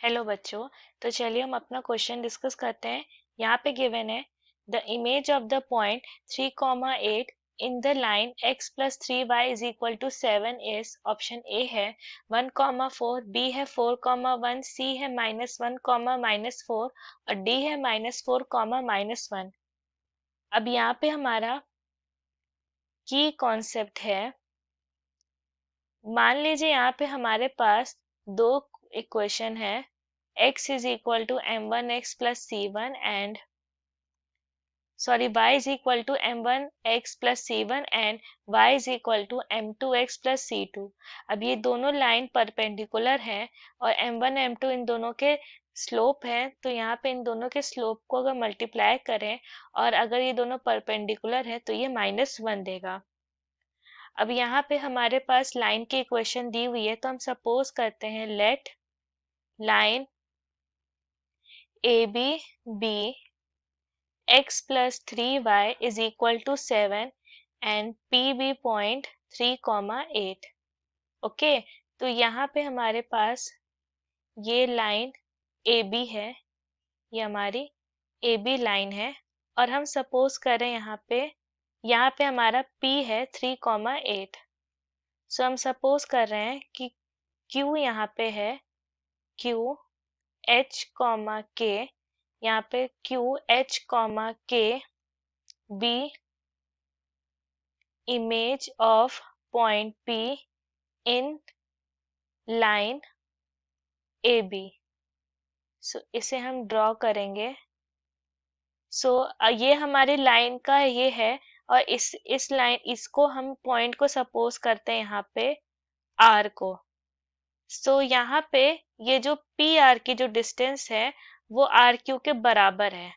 Hello बच्चों। तो चलिए हम अपना क्वेश्चन डिस्कस करते हैं। यहाँ पे गिवन है the image of the point 3,8 in the line x plus 3y is equal to 7 is option A है 1,4, बी है 4,1, सी है -1, -4 और डी है -4, -1। अब यहाँ पे हमारा की कॉन्सेप्ट है, मान लीजिए यहाँ पे हमारे पास दो इक्वेशन है x is equal to m1x plus c1 and y is equal to m1x plus c1 and y is equal to m2x plus c2। अब ये दोनों लाइन परपेंडिकुलर हैं और m1 m2 इन दोनों के स्लोप है, तो यहाँ पे इन दोनों के स्लोप को अगर मल्टीप्लाई करें और अगर ये दोनों परपेंडिकुलर है तो ये -1 देगा। अब यहाँ पे हमारे पास लाइन की इक्वेशन दी हुई है, तो हम सपोज करते हैं let line A B be x plus 3y is equal to 7 and P be point 3,8। Okay, तो यहाँ पे हमारे पास ये लाइन ए बी है, ये हमारी ए बी लाइन है और हम सपोज करें यहाँ पे हमारा p है 3,8। सो हम सपोज कर रहे हैं कि q यहाँ पे है q h k, यहाँ पे q h k be image of point P in line A B. So इसे हम ड्रॉ करेंगे। सो ये हमारी लाइन का ये है और इस लाइन इसको हम पॉइंट को सपोज करते हैं यहाँ पे R को। सो यहाँ पे ये जो पी आर की जो डिस्टेंस है वो आर क्यू के बराबर है।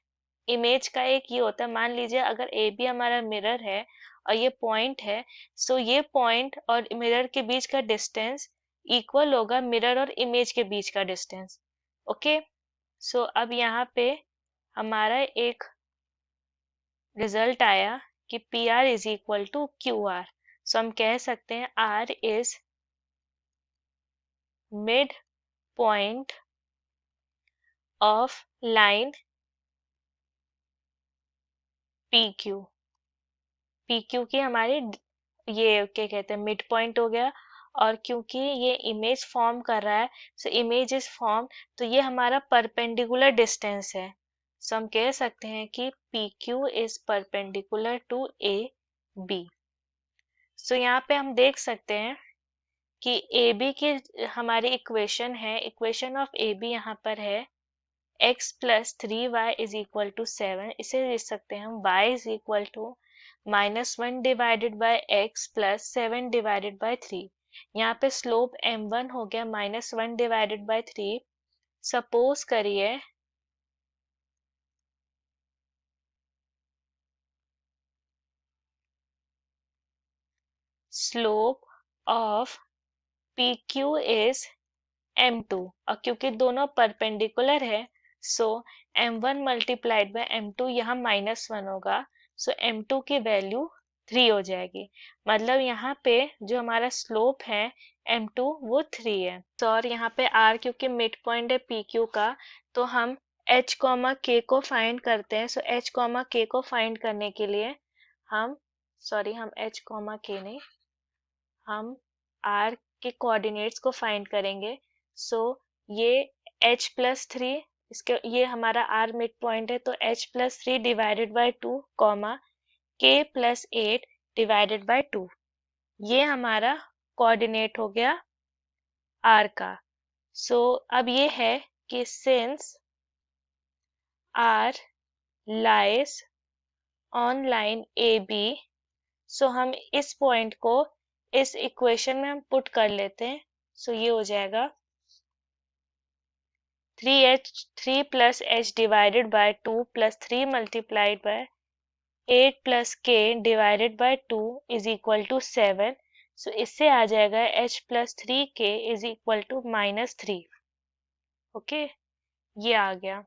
इमेज का एक ये होता है, मान लीजिए अगर ए बी हमारा मिरर है और ये पॉइंट है, सो ये पॉइंट और मिरर के बीच का डिस्टेंस इक्वल होगा मिरर और इमेज के बीच का डिस्टेंस। ओके, सो अब यहाँ पे हमारा एक रिजल्ट आया कि P R is equal to Q R. So हम कह सकते हैं R is mid point of line P Q की हमारी ये क्या कहते हैं मिड पॉइंट हो गया। और क्योंकि ये इमेज फॉर्म कर रहा है, सो इमेज इज फॉर्म, तो ये हमारा परपेंडिकुलर डिस्टेंस है। सो हम कह सकते हैं कि P Q is perpendicular to A B. So यहाँ पे हम देख सकते हैं कि ए बी की हमारी इक्वेशन है, इक्वेशन ऑफ ए बी यहाँ पर है x plus 3y is equal to 7। इसे लिख सकते हैं हम y is equal to -1 divided by x plus 7 divided by 3। यहाँ पे स्लोप m1 हो गया -1 डिवाइडेड बाय 3। सपोज करिए slope of P Q is m2 और क्योंकि दोनों परपेंडिकुलर है, सो m1 मल्टीप्लाइड बाय m2 यहाँ -1 होगा। सो m2 की वैल्यू 3 हो जाएगी। मतलब यहाँ पे जो हमारा स्लोप है m2 वो 3 है। तो और यहाँ पे r क्योंकि मिड पॉइंट है pq का, तो हम h k को फाइंड करते हैं। सो h k को फाइंड करने के लिए हम h k नहीं, हम r के कोऑर्डिनेट्स को फाइंड करेंगे। सो ये h प्लस 3, इसके ये हमारा r मिड पॉइंट है, तो h plus 3 divided by 2 comma k plus 8 divided by 2, ये हमारा कोऑर्डिनेट हो गया r का। सो अब ये है कि since r lies on line A B, so हम इस पॉइंट को इस इक्वेशन में हम पुट कर लेते हैं। सो ये हो जाएगा 3 plus h divided by 2 plus 3 multiplied by 8 plus k divided by 2 is equal to 7। So इससे आ जाएगा h plus 3k is equal to -3। Okay, ये आ गया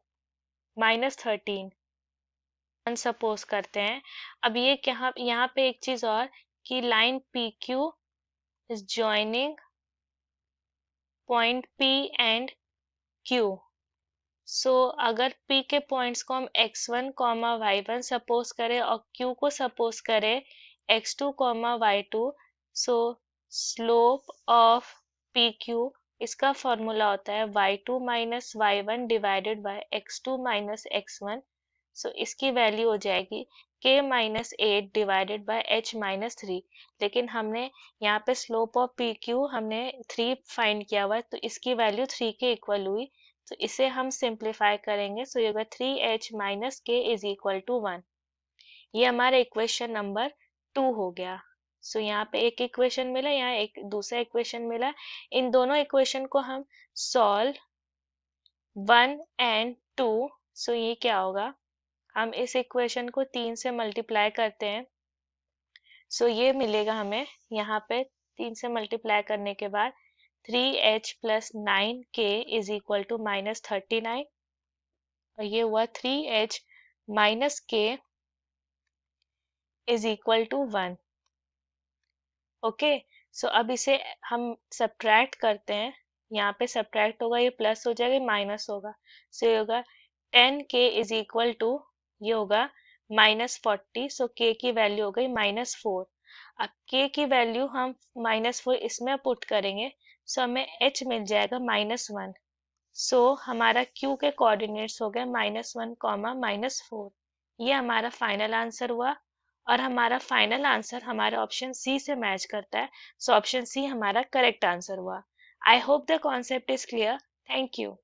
-13। सपोज करते हैं अब ये क्या, यहाँ पे एक चीज और कि line P Q is joining point P and Q. So अगर P के पॉइंट्स को हम x1 y1 सपोज करें और Q को सपोज करें x2 y2, so slope of PQ, इसका फॉर्मूला होता है y2 minus y1 divided by x2 minus x1। सो इसकी वैल्यू हो जाएगी k minus 8 divided by h minus 3। लेकिन हमने यहाँ पे स्लोप ऑफ PQ हमने 3 फाइंड किया हुआ है, तो इसकी वैल्यू 3 के इक्वल हुई। तो इसे हम सिंप्लीफाई करेंगे, सो ये होगा 3h माइनस के इज इक्वल टू 1। ये हमारा इक्वेशन नंबर 2 हो गया। सो यहाँ पे एक इक्वेशन मिला, यहाँ एक दूसरा इक्वेशन मिला। इन दोनों इक्वेशन को हम सॉल्व 1 एंड 2। सो ये क्या होगा, हम इस इक्वेशन को 3 से मल्टीप्लाई करते हैं, सो ये मिलेगा हमें यहाँ पे 3 से मल्टीप्लाई करने के बाद 3h plus 9k is equal to minus 39, और ये हुआ 3h minus k is equal to 1। Okay, so अब इसे हम सब्ट्रैक्ट करते हैं। यहाँ पे सब्ट्रैक्ट होगा, ये प्लस हो जाएगा, माइनस होगा। सो ये होगा 10k इज इक्वल टू, ये होगा माइनस 40। सो k की वैल्यू हो गई माइनस 4। अब k की वैल्यू हम माइनस 4 इसमें पुट करेंगे, सो हमें h मिल जाएगा माइनस 1। सो हमारा Q के कोऑर्डिनेट्स हो गए माइनस 1 कॉमा माइनस 4। ये हमारा फाइनल आंसर हुआ, और हमारा फाइनल आंसर हमारे ऑप्शन सी से मैच करता है। सो ऑप्शन सी हमारा करेक्ट आंसर हुआ। I hope the concept is clear. Thank you.